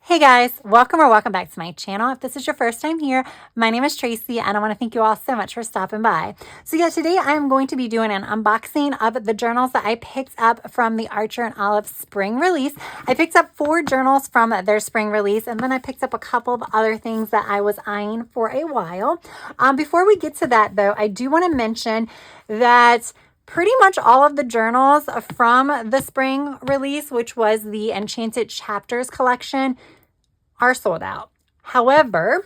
Hey guys, welcome back to my channel. If this is your first time here, my name is Tracy and I want to thank you all so much for stopping by. So yeah, today I'm going to be doing an unboxing of the journals that I picked up from the Archer and Olive spring release. I picked up 4 journals from their spring release, and then I picked up a couple of other things that I was eyeing for a while. Before we get to that though, I do want to mention that pretty much all of the journals from the spring release, which was the Enchanted Chapters collection, are sold out. However,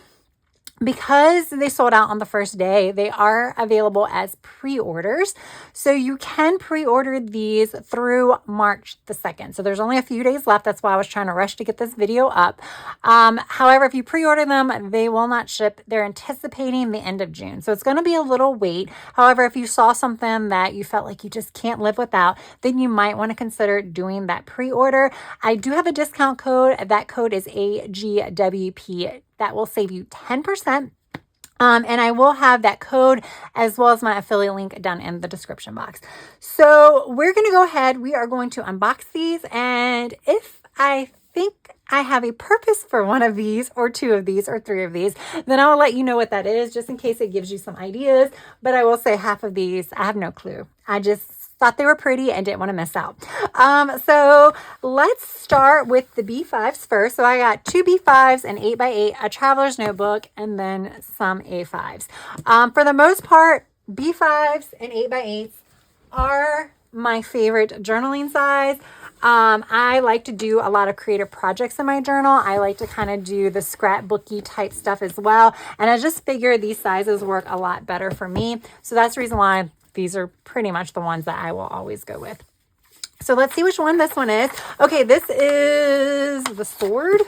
because they sold out on the first day, they are available as pre-orders. So you can pre-order these through March the 2nd. So there's only a few days left. That's why I was trying to rush to get this video up. However, if you pre-order them, they will not ship. They're anticipating the end of June. So it's going to be a little wait. However, if you saw something that you felt like you just can't live without, then you might want to consider doing that pre-order. I do have a discount code. That code is AGWP. That will save you 10%. And I will have that code as well as my affiliate link down in the description box. So we're going to go ahead. We are going to unbox these. And if I think I have a purpose for one of these or 2 of these or 3 of these, then I will let you know what that is, just in case it gives you some ideas. But I will say half of these, I have no clue. I just thought they were pretty and didn't want to miss out. So let's start with the B5s first. So I got 2 B5s, an 8x8, a traveler's notebook, and then some A5s. For the most part, B5s and 8x8s are my favorite journaling size. I like to do a lot of creative projects in my journal. I like to kind of do the scrapbooky type stuff as well. And I just figure these sizes work a lot better for me. So that's the reason why these are pretty much the ones that I will always go with. So let's see which one this one is. Okay, this is the sword.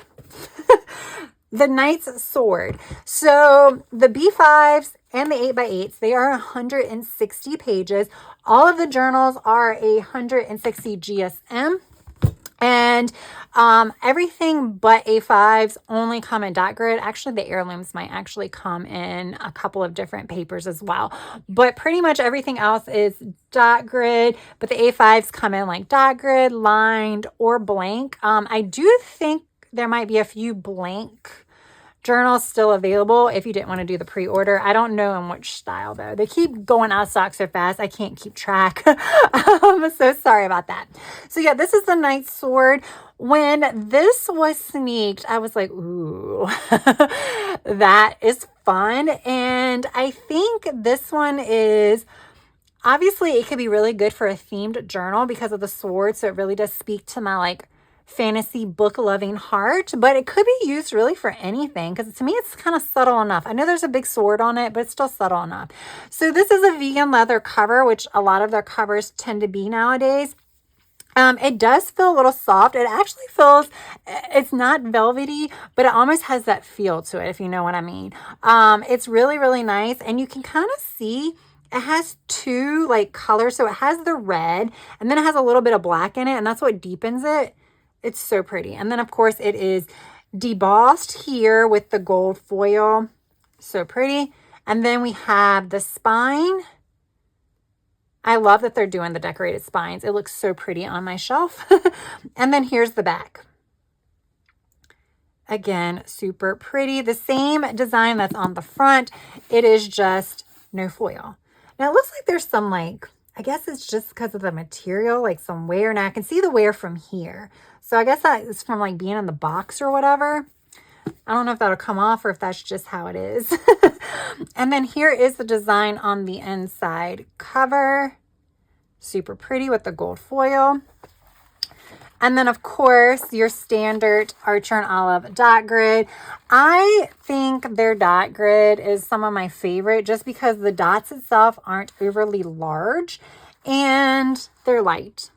The Knight's Sword. So the B5s and the 8x8s, they are 160 pages. All of the journals are 160 GSM. And everything but A5s only come in dot grid. Actually, the heirlooms might actually come in a couple of different papers as well. But pretty much everything else is dot grid. But the A5s come in like dot grid, lined, or blank. I do think there might be a few blank journals still available if you didn't want to do the pre-order. I don't know in which style though. They keep going out of stock so fast, I can't keep track. I'm so sorry about that. So yeah, this is the Knight's Sword. When this was sneaked, I was like, ooh, that is fun. And I think this one is, obviously it could be really good for a themed journal because of the sword. So it really does speak to my like fantasy book loving heart, but it could be used really for anything because to me it's kind of subtle enough. I know there's a big sword on it, but it's still subtle enough. So this is a vegan leather cover, which a lot of their covers tend to be nowadays. It does feel a little soft. It actually feels, it's not velvety, but it almost has that feel to it, if you know what I mean. It's really, really nice. And you can kind of see it has 2 like colors. So it has the red and then it has a little bit of black in it, and that's what deepens it. It's so pretty. And then, of course, it is debossed here with the gold foil. So pretty. And then we have the spine. I love that they're doing the decorated spines. It looks so pretty on my shelf. And then here's the back. Again, super pretty. The same design that's on the front. It is just no foil. Now, it looks like there's some like, I guess it's just because of the material, like some wear. Now, I can see the wear from here. So I guess that is from like being in the box or whatever. I don't know if that'll come off or if that's just how it is. And then here is the design on the inside cover. Super pretty with the gold foil. And then, of course, your standard Archer and Olive dot grid. I think their dot grid is some of my favorite just because the dots itself aren't overly large and they're light.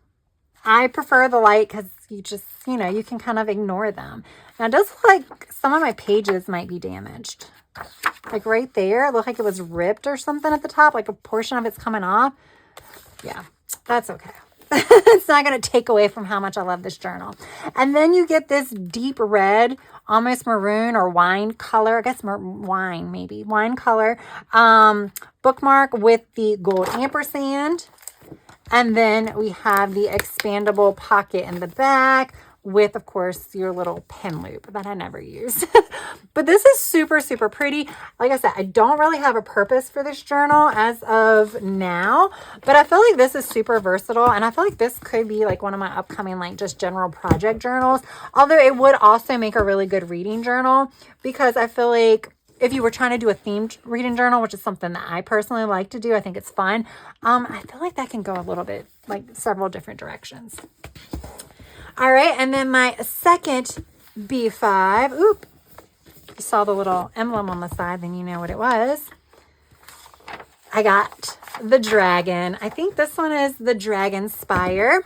I prefer the light because you just, you know, you can kind of ignore them. Now, it does look like some of my pages might be damaged. Like right there, it looked like it was ripped or something at the top, like a portion of it's coming off. Yeah, that's okay. It's not going to take away from how much I love this journal. And then you get this deep red, almost maroon or wine color. I guess wine, maybe. Wine color bookmark with the gold ampersand. And then we have the expandable pocket in the back with, of course, your little pen loop that I never use. But this is super, super pretty. Like I said, I don't really have a purpose for this journal as of now, but I feel like this is super versatile, and I feel like this could be like one of my upcoming like just general project journals, although it would also make a really good reading journal, because I feel like if you were trying to do a themed reading journal, which is something that I personally like to do, I think it's fun. I feel like that can go a little bit like several different directions. All right, and then my second B5, oop, you saw the little emblem on the side, then you know what it was. I got the dragon. I think this one is the Dragon Spire.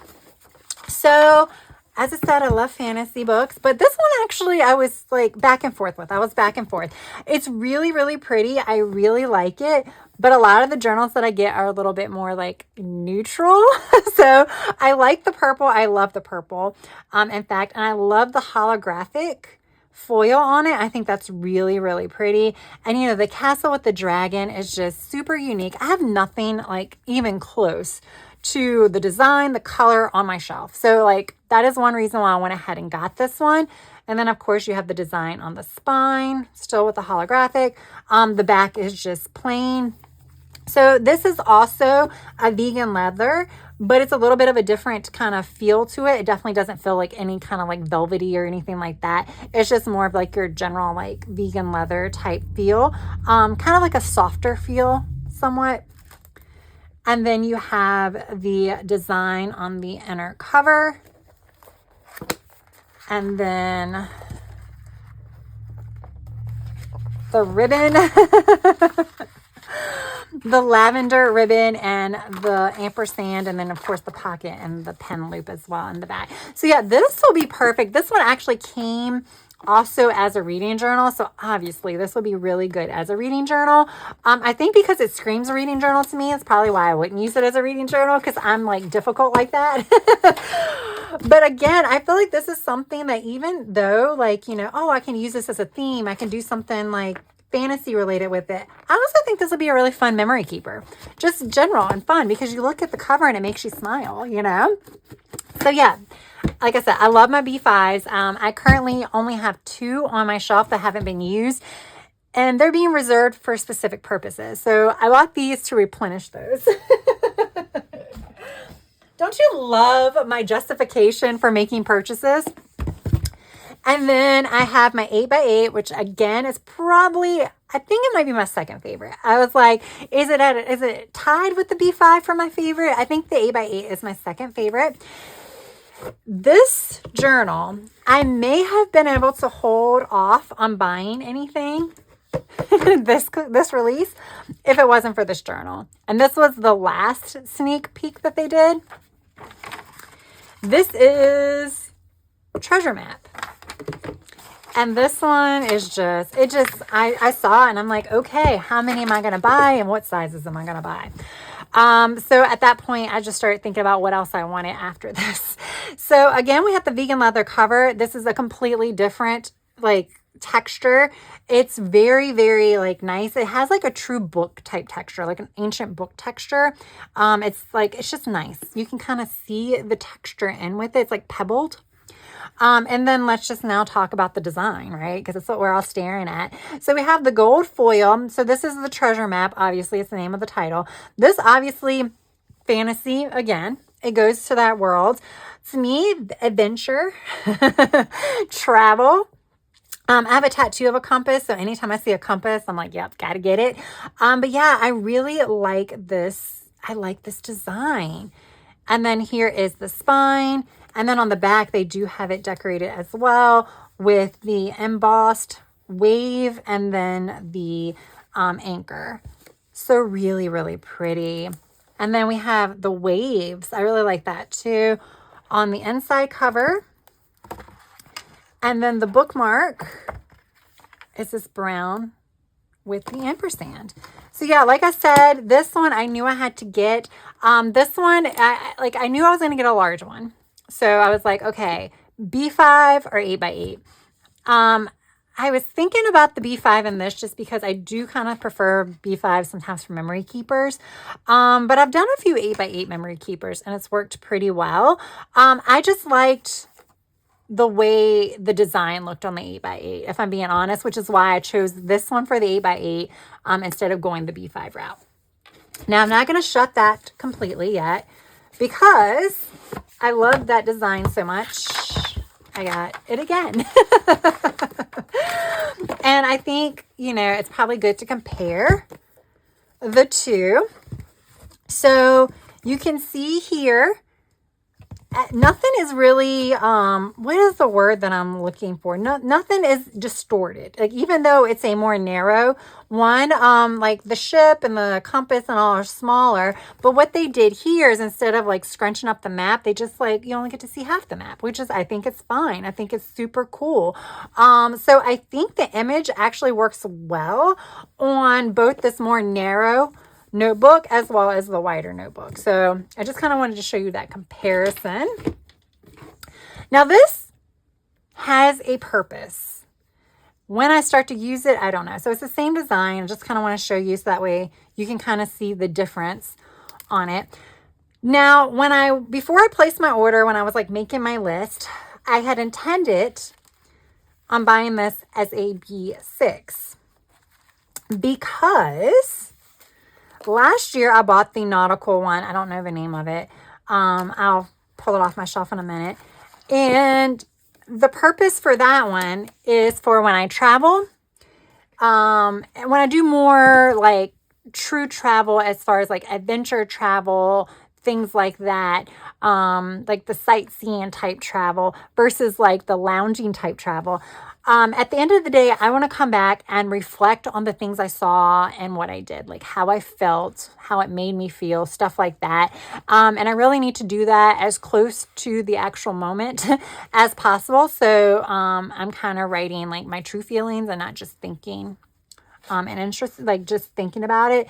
So, as I said, I love fantasy books, but this one actually I was like back and forth with. I was back and forth. It's really, really pretty. I really like it, but a lot of the journals that I get are a little bit more like neutral. So I like the purple. I love the purple. In fact, and I love the holographic foil on it. I think that's really, really pretty. And you know, the castle with the dragon is just super unique. I have nothing like even close to the design, the color on my shelf. So like that is one reason why I went ahead and got this one. And then of course you have the design on the spine, still with the holographic. The back is just plain. So this is also a vegan leather, but it's a little bit of a different kind of feel to it. It definitely doesn't feel like any kind of like velvety or anything like that. It's just more of like your general like vegan leather type feel. Kind of like a softer feel somewhat. And then you have the design on the inner cover. And then the ribbon. The lavender ribbon and the ampersand, and then of course the pocket and the pen loop as well in the back. So yeah, this will be perfect. This one actually came also as a reading journal, so obviously this will be really good as a reading journal. I think because it screams a reading journal to me, it's probably why I wouldn't use it as a reading journal, because I'm like difficult like that. But again, I feel like this is something that even though like, you know, oh, I can use this as a theme, I can do something like fantasy related with it, I also think this would be a really fun memory keeper, just general and fun, because you look at the cover and it makes you smile, you know. So yeah, like I said, I love my B5s. I currently only have 2 on my shelf that haven't been used, and they're being reserved for specific purposes. So I bought these to replenish those. Don't you love my justification for making purchases? And then I have my 8x8, which again is probably, I think it might be my second favorite. I was like, is it tied with the B5 for my favorite? I think the 8x8 is my second favorite. This journal, I may have been able to hold off on buying anything this release if it wasn't for this journal. And this was the last sneak peek that they did. This is Treasure Map. And this one is just, I saw it and I'm like, okay, how many am I going to buy and what sizes am I going to buy? So at that point, I just started thinking about what else I wanted after this. So again, we have the vegan leather cover. This is a completely different like texture. It's very, very like nice. It has like a true book type texture, like an ancient book texture. It's just nice. You can kind of see the texture in with it. It's like pebbled. And then let's just now talk about the design, right? Because it's what we're all staring at. So we have the gold foil. So this is the treasure map. Obviously, it's the name of the title. This obviously fantasy again. It goes to that world. To me, adventure, travel. I have a tattoo of a compass. So anytime I see a compass, I'm like, yep, gotta get it. But yeah, I really like this. I like this design. And then here is the spine. And then on the back, they do have it decorated as well with the embossed wave and then the anchor. So really, really pretty. And then we have the waves. I really like that too on the inside cover. And then the bookmark is this brown with the ampersand. So yeah, like I said, this one I knew I had to get. This one, I knew I was going to get a large one. So I was like, okay, B5 or 8x8. I was thinking about the B5 in this just because I do kind of prefer B5 sometimes for memory keepers. But I've done a few 8x8 memory keepers and it's worked pretty well. I just liked the way the design looked on the 8x8, if I'm being honest, which is why I chose this one for the 8x8 instead of going the B5 route. Now, I'm not going to shut that completely yet because I love that design so much. I got it again. And I think, you know, it's probably good to compare the two. So you can see here, nothing is really, what is the word that I'm looking for? Nothing is distorted. Like, even though it's a more narrow one, like the ship and the compass and all are smaller, but what they did here is instead of like scrunching up the map, they just like, you only get to see half the map, which is, I think it's fine. I think it's super cool. So I think the image actually works well on both this more narrow notebook as well as the wider notebook. So I just kind of wanted to show you that comparison. Now this has a purpose. When I start to use it, I don't know. So it's the same design. I just kind of want to show you so that way you can kind of see the difference on it. Now, before I placed my order, when I was like making my list, I had intended on buying this as a B6 because last year I bought the nautical one. I don't know the name of it. I'll pull it off my shelf in a minute. And the purpose for that one is for when I travel. And when I do more like true travel, as far as like adventure travel, things like that, like the sightseeing type travel versus like the lounging type travel. At the end of the day, I want to come back and reflect on the things I saw and what I did, like how I felt, how it made me feel, stuff like that. And I really need to do that as close to the actual moment as possible. So I'm kind of writing like my true feelings and not just thinking and interested, like just thinking about it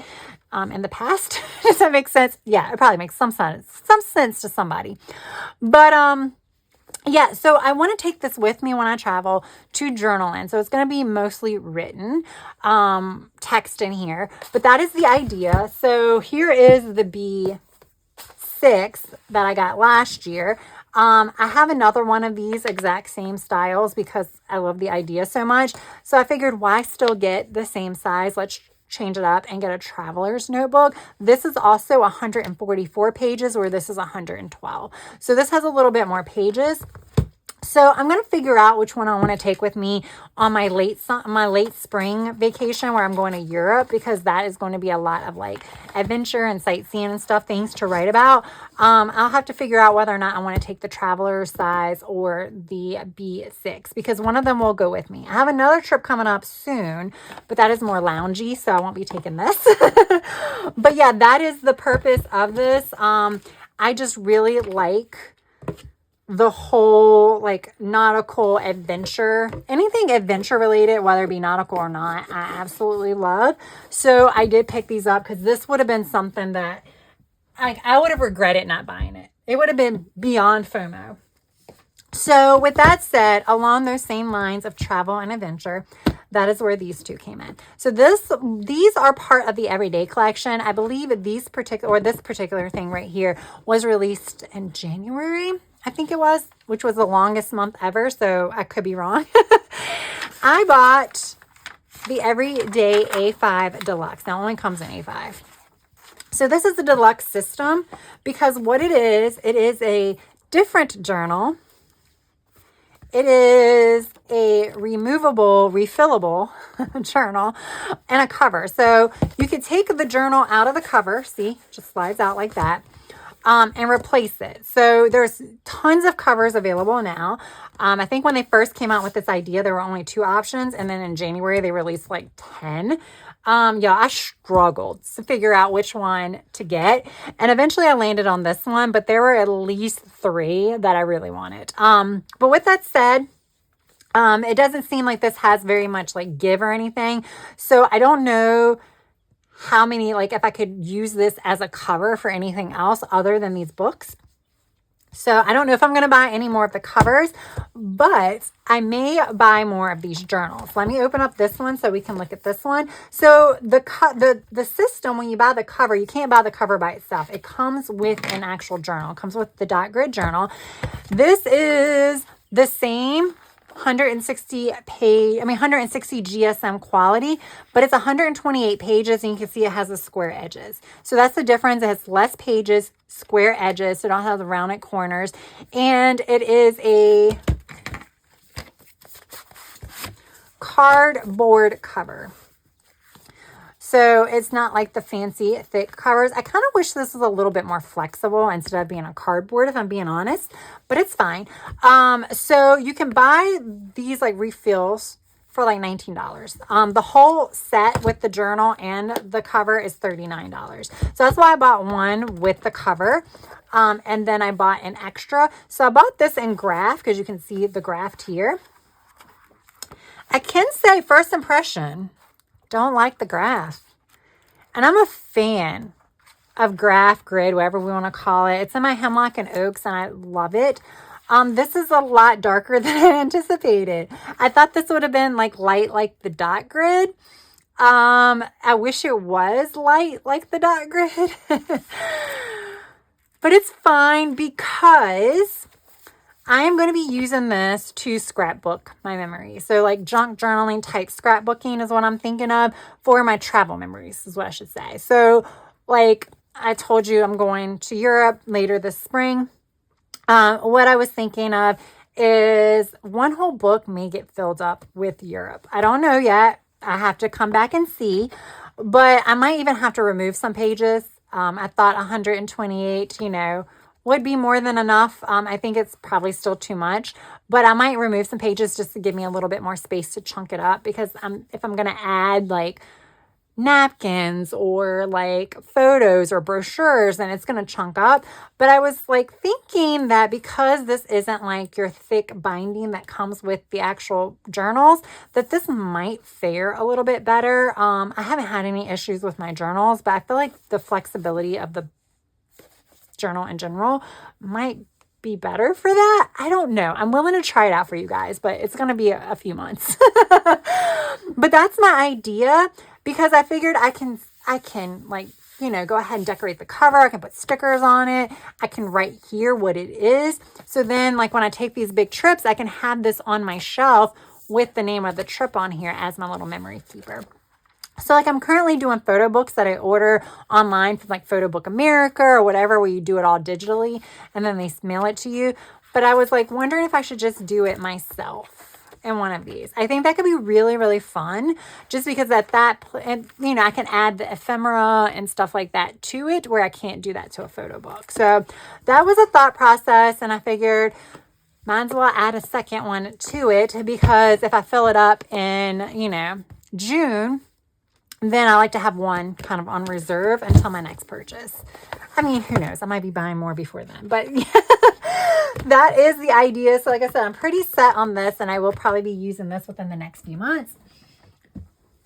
in the past. Does that make sense? Yeah, it probably makes some sense to somebody. But yeah, so I want to take this with me when I travel to journal in. So it's going to be mostly written text in here, but that is the idea. So here is the B6 that I got last year. I have another one of these exact same styles because I love the idea so much. So I figured, why still get the same size? Let's change it up and get a traveler's notebook. This is also 144 pages, where this is 112. So this has a little bit more pages. So I'm going to figure out which one I want to take with me on my late spring vacation, where I'm going to Europe, because that is going to be a lot of like adventure and sightseeing and stuff, things to write about. I'll have to figure out whether or not I want to take the traveler size or the B6, because one of them will go with me. I have another trip coming up soon, but that is more loungy, so I won't be taking this. But yeah, that is the purpose of this. I just really like the whole like nautical adventure, anything adventure related, whether it be nautical or not, I absolutely love. So I did pick these up because this would have been something that I would have regretted not buying it. It would have been beyond FOMO. So with that said, along those same lines of travel and adventure, that is where these two came in. So these are part of the everyday collection. I believe this particular thing right here was released in January, I think it was, which was the longest month ever. So I could be wrong. I bought the Everyday A5 Deluxe. Now it only comes in A5. So this is the deluxe system because what it is a different journal. It is a removable, refillable journal and a cover. So you could take the journal out of the cover. See, just slides out like that. And replace it. So there's tons of covers available now. I think when they first came out with this idea, there were only 2 options. And then in January, they released like 10. Yeah, I struggled to figure out which one to get. And eventually I landed on this one, but there were at least 3 that I really wanted. But with that said, it doesn't seem like this has very much like give or anything. So I don't know how many, like if I could use this as a cover for anything else other than these books. So I don't know if I'm going to buy any more of the covers, but I may buy more of these journals. Let me open up this one so we can look at this one. So the system, when you buy the cover, you can't buy the cover by itself. It comes with an actual journal. It comes with the dot grid journal. This is the same 160 GSM quality, but it's 128 pages, and you can see it has the square edges. So that's the difference. It has less pages, square edges, so it don't have the rounded corners, and it is a cardboard cover. So it's not like the fancy thick covers. I kind of wish this was a little bit more flexible instead of being a cardboard, if I'm being honest, but it's fine. So you can buy these like refills for like $19. The whole set with the journal and the cover is $39. So that's why I bought one with the cover. And then I bought an extra. So I bought this in graph because you can see the graph here. I can say first impression, don't like the graph. And I'm a fan of graph grid, whatever we want to call it. It's in my Hemlock and Oaks, and I love it. This is a lot darker than I anticipated. I thought this would have been like light like the dot grid. I wish it was light like the dot grid. But it's fine because I am going to be using this to scrapbook my memories. So like junk journaling type scrapbooking is what I'm thinking of for my travel memories is what I should say. So like I told you, I'm going to Europe later this spring. What I was thinking of is one whole book may get filled up with Europe. I don't know yet. I have to come back and see, but I might even have to remove some pages. I thought 128, would be more than enough. I think it's probably still too much, but I might remove some pages just to give me a little bit more space to chunk it up, because if I'm going to add like napkins or like photos or brochures, then it's going to chunk up. But I was like thinking that because this isn't like your thick binding that comes with the actual journals, that this might fare a little bit better. I haven't had any issues with my journals, but I feel like the flexibility of the journal in general might be better for that. I don't know. I'm willing to try it out for you guys, but it's going to be a few months. But that's my idea, because I figured I can like, go ahead and decorate the cover. I can put stickers on it. I can write here what it is. So then like when I take these big trips, I can have this on my shelf with the name of the trip on here as my little memory keeper. So like I'm currently doing photo books that I order online from like Photo Book America or whatever, where you do it all digitally and then they mail it to you. But I was like wondering if I should just do it myself in one of these. I think that could be really, really fun, just because I can add the ephemera and stuff like that to it, where I can't do that to a photo book. So that was a thought process, and I figured might as well add a second one to it, because if I fill it up in, June, then I like to have one kind of on reserve until my next purchase. I mean, who knows? I might be buying more before then, but yeah, that is the idea. So like I said, I'm pretty set on this, and I will probably be using this within the next few months.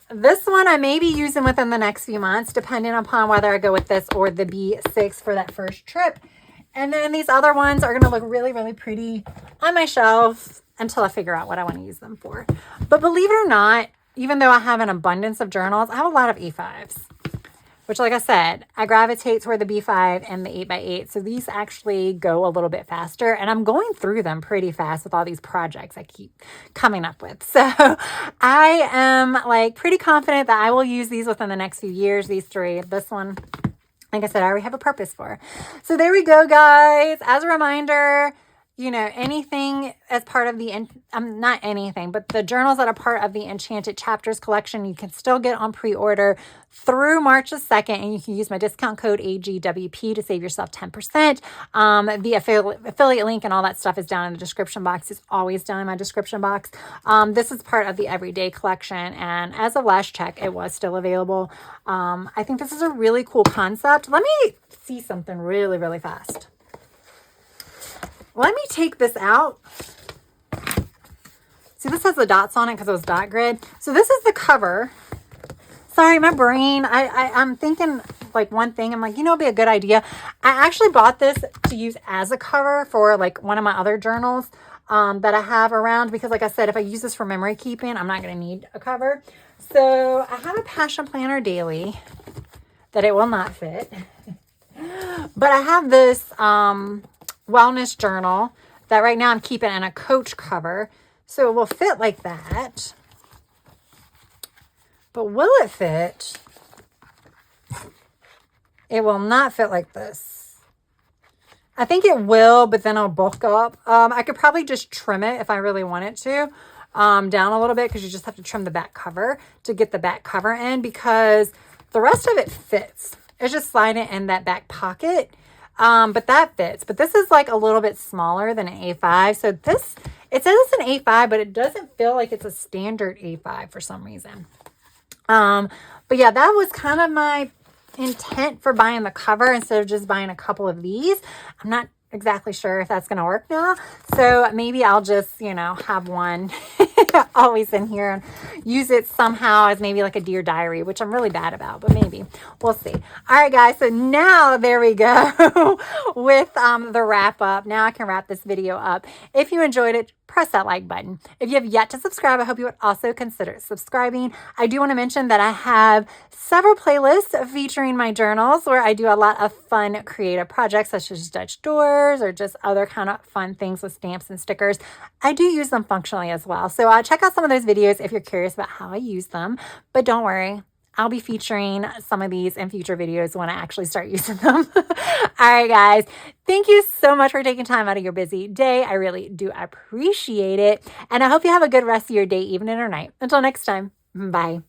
This one I may be using within the next few months, depending upon whether I go with this or the B6 for that first trip. And then these other ones are going to look really, really pretty on my shelf until I figure out what I want to use them for. But believe it or not, even though I have an abundance of journals, I have a lot of A5s, which, like I said, I gravitate toward the B5 and the 8x8. So these actually go a little bit faster, and I'm going through them pretty fast with all these projects I keep coming up with. So I am like pretty confident that I will use these within the next few years, these three. This one, like I said, I already have a purpose for. So there we go, guys. As a reminder, anything as part of the, not anything, but the journals that are part of the Enchanted Chapters collection, you can still get on pre-order through March the 2nd, and you can use my discount code AGWP to save yourself 10%. The affiliate link and all that stuff is down in the description box. It's always down in my description box. This is part of the Everyday collection, and as of last check, it was still available. I think this is a really cool concept. Let me see something really, really fast. Let me take this out. See, this has the dots on it because it was dot grid. So this is the cover. Sorry, my brain. I'm thinking like one thing. I'm like, it'd be a good idea. I actually bought this to use as a cover for like one of my other journals that I have around, because like I said, if I use this for memory keeping, I'm not going to need a cover. So I have a Passion Planner Daily that it will not fit. But I have this wellness journal that right now I'm keeping in a coach cover. So it will fit like that. But will it fit? It will not fit like this. I think it will, but then I'll bulk up. I could probably just trim it if I really wanted to. Down a little bit, because you just have to trim the back cover to get the back cover in, because the rest of it fits. It's just slide it in that back pocket. But that fits. But this is like a little bit smaller than an A5. So this, it says it's an A5, but it doesn't feel like it's a standard A5 for some reason. But yeah, that was kind of my intent for buying the cover instead of just buying a couple of these. I'm not exactly sure if that's going to work now. So maybe I'll just, you know, have one always in here and use it somehow as maybe like a dear diary, which I'm really bad about, but maybe we'll see. All right, guys. So now there we go with the wrap up. Now I can wrap this video up. If you enjoyed it, press that like button. If you have yet to subscribe, I hope you would also consider subscribing. I do want to mention that I have several playlists featuring my journals where I do a lot of fun creative projects such as Dutch doors or just other kind of fun things with stamps and stickers. I do use them functionally as well. So check out some of those videos if you're curious about how I use them. But don't worry, I'll be featuring some of these in future videos when I actually start using them. All right, guys. Thank you so much for taking time out of your busy day. I really do appreciate it. And I hope you have a good rest of your day, evening or night. Until next time, bye.